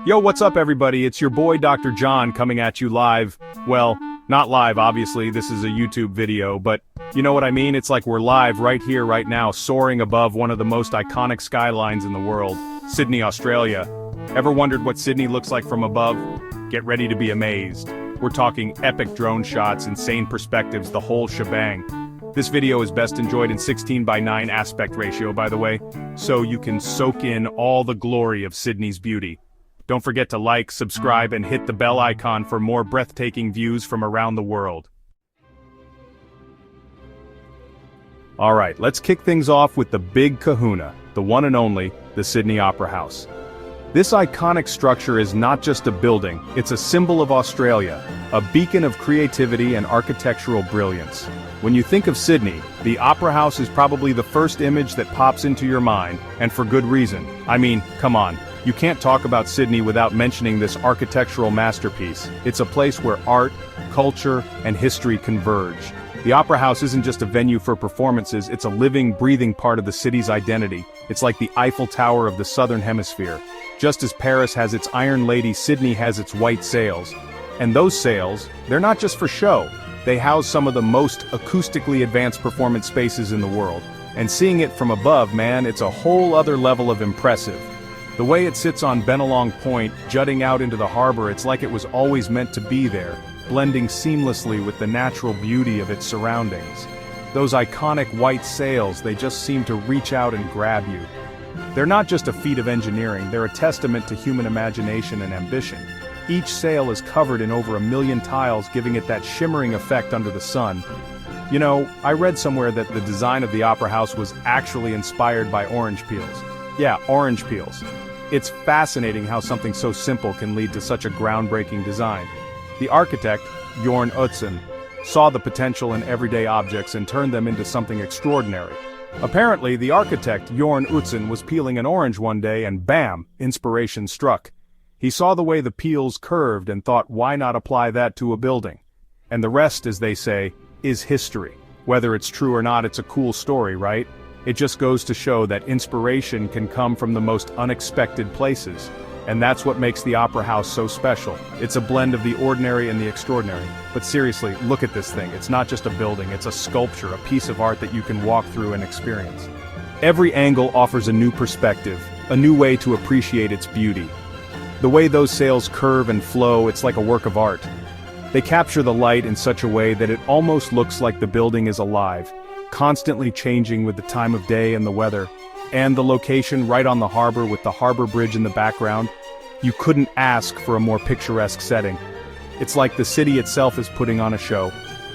Yo, what's up everybody? It's your boy Dr. John coming at you live. Well, not live obviously, this is a YouTube video, but you know what I mean? It's like we're live right here, right now, soaring above one of the most iconic skylines in the world, Sydney, Australia. Ever wondered what Sydney looks like from above? Get ready to be amazed. We're talking epic drone shots, insane perspectives, the whole shebang. This video is best enjoyed in 16:9 aspect ratio, by the way, so you can soak in all the glory of Sydney's beauty. Don't forget to like, subscribe, and hit the bell icon for more breathtaking views from around the world. Alright, let's kick things off with the big kahuna, the one and only, the Sydney Opera House. This iconic structure is not just a building, it's a symbol of Australia, a beacon of creativity and architectural brilliance. When you think of Sydney, the Opera House is probably the first image that pops into your mind, and for good reason. I mean, come on. You can't talk about Sydney without mentioning this architectural masterpiece. It's a place where art, culture, and history converge. The Opera House isn't just a venue for performances, it's a living, breathing part of the city's identity. It's like the Eiffel Tower of the Southern Hemisphere. Just as Paris has its Iron Lady, Sydney has its white sails. And those sails, they're not just for show. They house some of the most acoustically advanced performance spaces in the world. And seeing it from above, man, it's a whole other level of impressive. The way it sits on Bennelong Point, jutting out into the harbor, it's like it was always meant to be there, blending seamlessly with the natural beauty of its surroundings. Those iconic white sails, they just seem to reach out and grab you. They're not just a feat of engineering, they're a testament to human imagination and ambition. Each sail is covered in over 1 million tiles, giving it that shimmering effect under the sun. You know, I read somewhere that the design of the Opera House was actually inspired by orange peels. Yeah, orange peels. It's fascinating how something so simple can lead to such a groundbreaking design. The architect, Jorn Utzon, saw the potential in everyday objects and turned them into something extraordinary. Apparently, the architect, Jorn Utzon, was peeling an orange one day and bam, inspiration struck. He saw the way the peels curved and thought, why not apply that to a building? And the rest, as they say, is history. Whether it's true or not, it's a cool story, right? It just goes to show that inspiration can come from the most unexpected places. And that's what makes the Opera House so special. It's a blend of the ordinary and the extraordinary. But seriously, look at this thing. It's not just a building, it's a sculpture, a piece of art that you can walk through and experience. Every angle offers a new perspective, a new way to appreciate its beauty. The way those sails curve and flow, it's like a work of art. They capture the light in such a way that it almost looks like the building is alive, constantly changing with the time of day and the weather. And the location right on the harbor with the Harbour Bridge in the background, you couldn't ask for a more picturesque setting. It's like the city itself is putting on a show,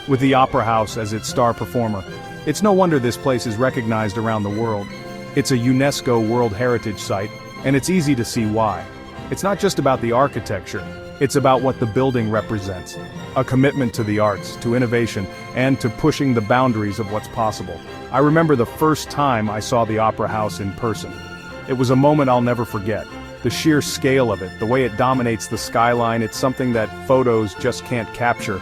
with the Opera House as its star performer. It's no wonder this place is recognized around the world. It's a UNESCO World Heritage Site, and it's easy to see why. It's not just about the architecture, it's about what the building represents. A commitment to the arts, to innovation, and to pushing the boundaries of what's possible. I remember the first time I saw the Opera House in person. It was a moment I'll never forget. The sheer scale of it, the way it dominates the skyline, it's something that photos just can't capture.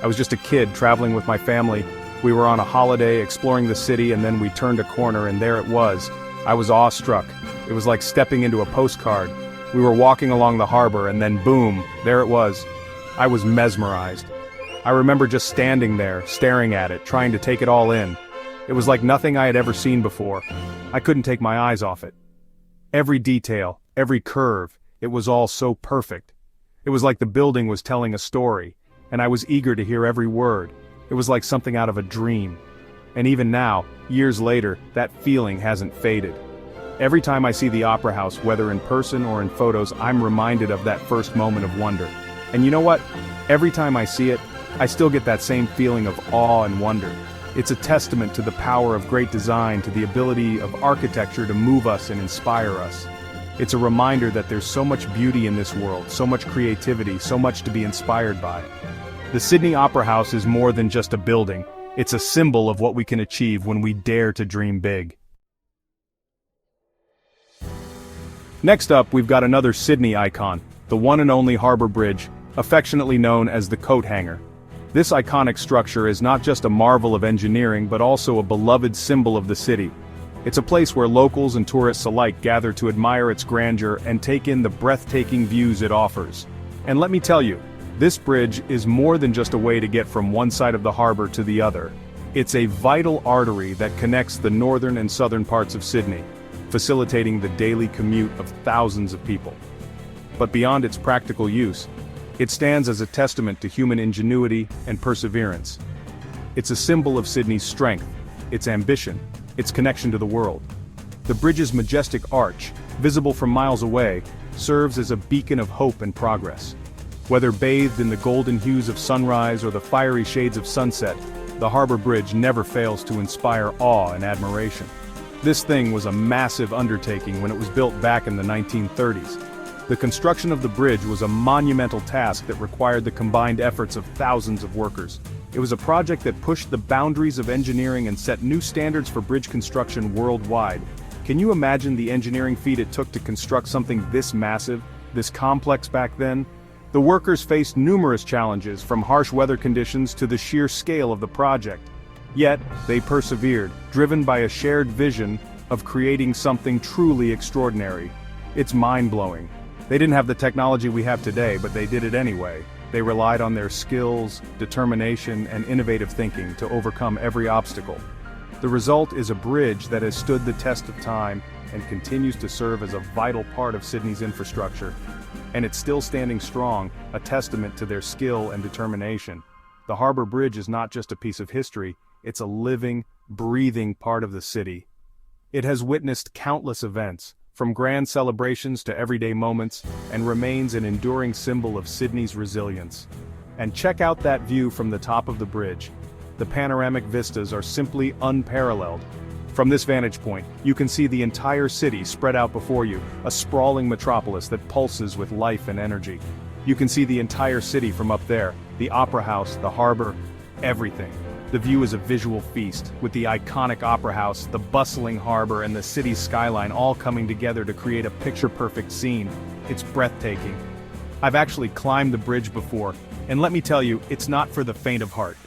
I was just a kid traveling with my family. We were on a holiday exploring the city and then we turned a corner and there it was. I was awestruck. It was like stepping into a postcard. We were walking along the harbor and then boom, there it was. I was mesmerized. I remember just standing there, staring at it, trying to take it all in. It was like nothing I had ever seen before. I couldn't take my eyes off it. Every detail, every curve, it was all so perfect. It was like the building was telling a story, and I was eager to hear every word. It was like something out of a dream. And even now, years later, that feeling hasn't faded. Every time I see the Opera House, whether in person or in photos, I'm reminded of that first moment of wonder. And you know what? Every time I see it, I still get that same feeling of awe and wonder. It's a testament to the power of great design, to the ability of architecture to move us and inspire us. It's a reminder that there's so much beauty in this world, so much creativity, so much to be inspired by. The Sydney Opera House is more than just a building. It's a symbol of what we can achieve when we dare to dream big. Next up, we've got another Sydney icon, the one and only Harbour Bridge, affectionately known as the coat hanger. This iconic structure is not just a marvel of engineering but also a beloved symbol of the city. It's a place where locals and tourists alike gather to admire its grandeur and take in the breathtaking views it offers. And let me tell you, this bridge is more than just a way to get from one side of the harbor to the other. It's a vital artery that connects the northern and southern parts of Sydney, facilitating the daily commute of thousands of people. But beyond its practical use, it stands as a testament to human ingenuity and perseverance. It's a symbol of Sydney's strength, its ambition, its connection to the world. The bridge's majestic arch, visible from miles away, serves as a beacon of hope and progress. Whether bathed in the golden hues of sunrise or the fiery shades of sunset, the Harbour Bridge never fails to inspire awe and admiration. This thing was a massive undertaking when it was built back in the 1930s. The construction of the bridge was a monumental task that required the combined efforts of thousands of workers. It was a project that pushed the boundaries of engineering and set new standards for bridge construction worldwide. Can you imagine the engineering feat it took to construct something this massive, this complex back then? The workers faced numerous challenges, from harsh weather conditions to the sheer scale of the project. Yet, they persevered, driven by a shared vision of creating something truly extraordinary. It's mind-blowing. They didn't have the technology we have today, but they did it anyway. They relied on their skills, determination, and innovative thinking to overcome every obstacle. The result is a bridge that has stood the test of time and continues to serve as a vital part of Sydney's infrastructure. And it's still standing strong, a testament to their skill and determination. The Harbour Bridge is not just a piece of history, it's a living, breathing part of the city. It has witnessed countless events, from grand celebrations to everyday moments, and remains an enduring symbol of Sydney's resilience. And check out that view from the top of the bridge. The panoramic vistas are simply unparalleled. From this vantage point, you can see the entire city spread out before you, a sprawling metropolis that pulses with life and energy. You can see the entire city from up there, the Opera House, the harbor, everything. The view is a visual feast, with the iconic Opera House, the bustling harbor, and the city's skyline all coming together to create a picture-perfect scene. It's breathtaking. I've actually climbed the bridge before, and let me tell you, it's not for the faint of heart.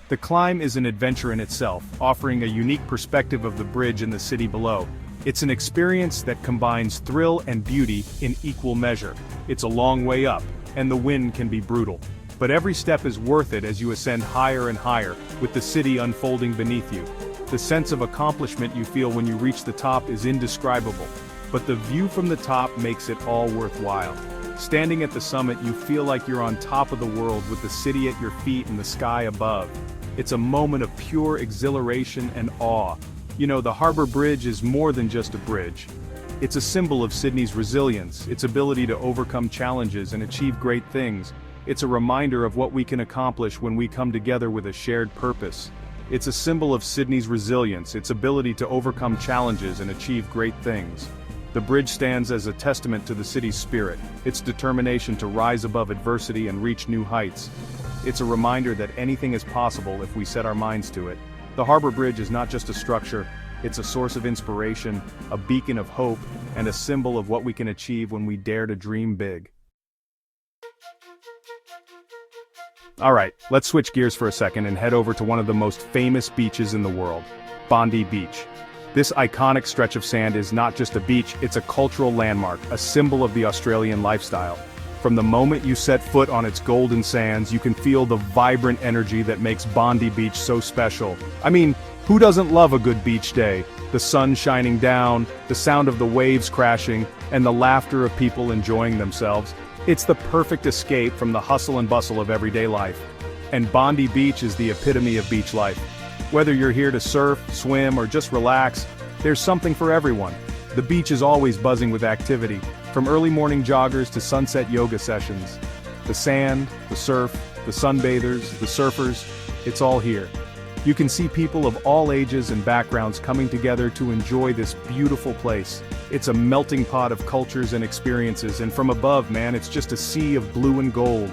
The climb is an adventure in itself, offering a unique perspective of the bridge and the city below. It's an experience that combines thrill and beauty in equal measure. It's a long way up, and the wind can be brutal. But every step is worth it as you ascend higher and higher, with the city unfolding beneath you. The sense of accomplishment you feel when you reach the top is indescribable, but the view from the top makes it all worthwhile. Standing at the summit, you feel like you're on top of the world with the city at your feet and the sky above. It's a moment of pure exhilaration and awe. You know, the Harbour Bridge is more than just a bridge. It's a symbol of Sydney's resilience, its ability to overcome challenges and achieve great things. It's a reminder of what we can accomplish when we come together with a shared purpose. It's a symbol of Sydney's resilience, its ability to overcome challenges and achieve great things. The bridge stands as a testament to the city's spirit, its determination to rise above adversity and reach new heights. It's a reminder that anything is possible if we set our minds to it. The Harbour Bridge is not just a structure, it's a source of inspiration, a beacon of hope, and a symbol of what we can achieve when we dare to dream big. Alright, let's switch gears for a second and head over to one of the most famous beaches in the world, Bondi Beach. This iconic stretch of sand is not just a beach, it's a cultural landmark, a symbol of the Australian lifestyle. From the moment you set foot on its golden sands, you can feel the vibrant energy that makes Bondi Beach so special. I mean, who doesn't love a good beach day? The sun shining down, the sound of the waves crashing, and the laughter of people enjoying themselves. It's the perfect escape from the hustle and bustle of everyday life. And Bondi Beach is the epitome of beach life. Whether you're here to surf, swim, or just relax, there's something for everyone. The beach is always buzzing with activity, from early morning joggers to sunset yoga sessions. The sand, the surf, the sunbathers, the surfers, it's all here. You can see people of all ages and backgrounds coming together to enjoy this beautiful place. It's a melting pot of cultures and experiences, and from above, man, it's just a sea of blue and gold.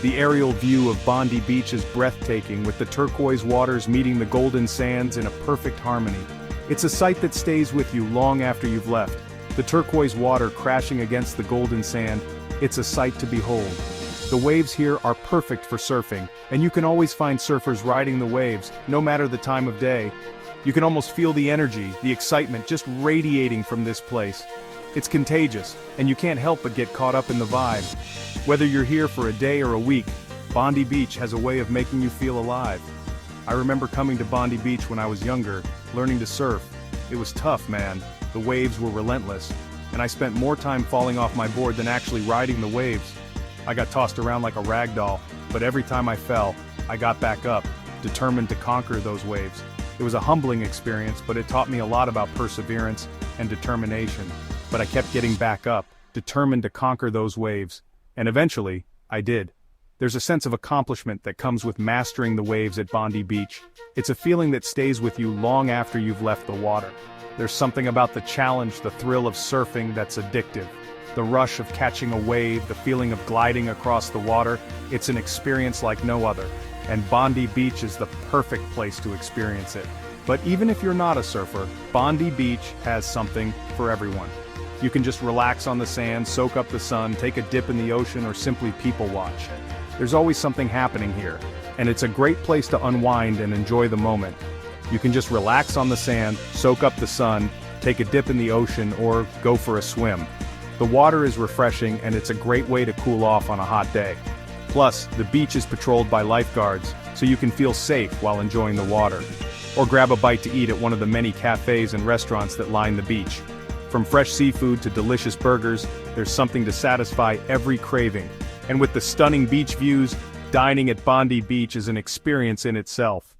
The aerial view of Bondi Beach is breathtaking, with the turquoise waters meeting the golden sands in a perfect harmony. It's a sight that stays with you long after you've left. The turquoise water crashing against the golden sand, it's a sight to behold. The waves here are perfect for surfing, and you can always find surfers riding the waves, no matter the time of day. You can almost feel the energy, the excitement just radiating from this place. It's contagious, and you can't help but get caught up in the vibe. Whether you're here for a day or a week, Bondi Beach has a way of making you feel alive. I remember coming to Bondi Beach when I was younger, learning to surf. It was tough, man. The waves were relentless, and I spent more time falling off my board than actually riding the waves. I got tossed around like a rag doll, but every time I fell, I got back up, determined to conquer those waves. It was a humbling experience, but it taught me a lot about perseverance and determination. But I kept getting back up, determined to conquer those waves. And eventually, I did. There's a sense of accomplishment that comes with mastering the waves at Bondi Beach. It's a feeling that stays with you long after you've left the water. There's something about the challenge, the thrill of surfing that's addictive. The rush of catching a wave, the feeling of gliding across the water, it's an experience like no other. And Bondi Beach is the perfect place to experience it. But even if you're not a surfer, Bondi Beach has something for everyone. You can just relax on the sand, soak up the sun, take a dip in the ocean, or simply people watch. There's always something happening here, and it's a great place to unwind and enjoy the moment. You can just relax on the sand, soak up the sun, take a dip in the ocean, or go for a swim. The water is refreshing, and it's a great way to cool off on a hot day. Plus, the beach is patrolled by lifeguards, so you can feel safe while enjoying the water. Or grab a bite to eat at one of the many cafes and restaurants that line the beach. From fresh seafood to delicious burgers, there's something to satisfy every craving. And with the stunning beach views, dining at Bondi Beach is an experience in itself.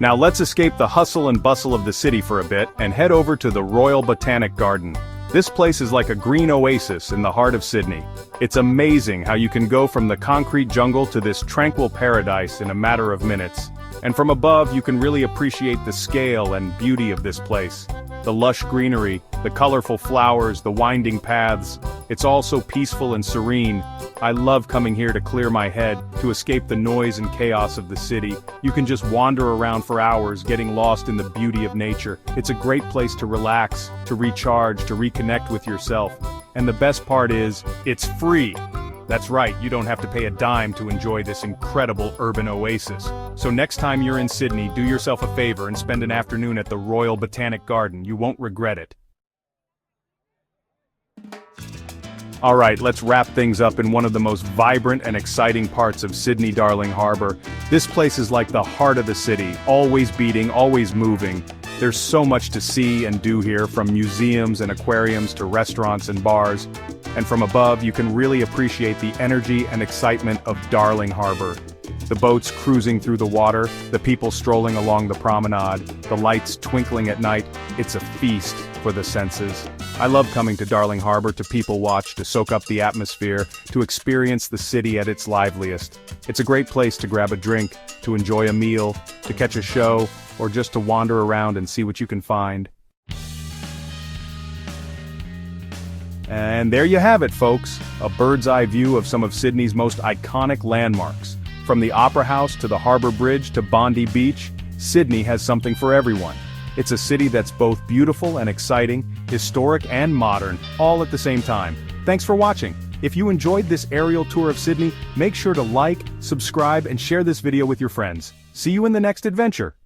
Now let's escape the hustle and bustle of the city for a bit and head over to the Royal Botanic Garden. This place is like a green oasis in the heart of Sydney. It's amazing how you can go from the concrete jungle to this tranquil paradise in a matter of minutes. And from above you can really appreciate the scale and beauty of this place. The lush greenery, the colorful flowers, the winding paths. It's all so peaceful and serene. I love coming here to clear my head, to escape the noise and chaos of the city. You can just wander around for hours, getting lost in the beauty of nature. It's a great place to relax, to recharge, to reconnect with yourself. And the best part is, it's free. That's right, you don't have to pay a dime to enjoy this incredible urban oasis. So next time you're in Sydney, do yourself a favor and spend an afternoon at the Royal Botanic Garden. You won't regret it. Alright, let's wrap things up in one of the most vibrant and exciting parts of Sydney Darling Harbour. This place is like the heart of the city, always beating, always moving. There's so much to see and do here, from museums and aquariums to restaurants and bars. And from above, you can really appreciate the energy and excitement of Darling Harbour. The boats cruising through the water, the people strolling along the promenade, the lights twinkling at night. It's a feast for the senses. I love coming to Darling Harbour to people watch, to soak up the atmosphere, to experience the city at its liveliest. It's a great place to grab a drink, to enjoy a meal, to catch a show, or just to wander around and see what you can find. And there you have it, folks, a bird's eye view of some of Sydney's most iconic landmarks. From the Opera House to the Harbour Bridge to Bondi Beach, Sydney has something for everyone. It's a city that's both beautiful and exciting, historic and modern, all at the same time. Thanks for watching. If you enjoyed this aerial tour of Sydney, make sure to like, subscribe, and share this video with your friends. See you in the next adventure.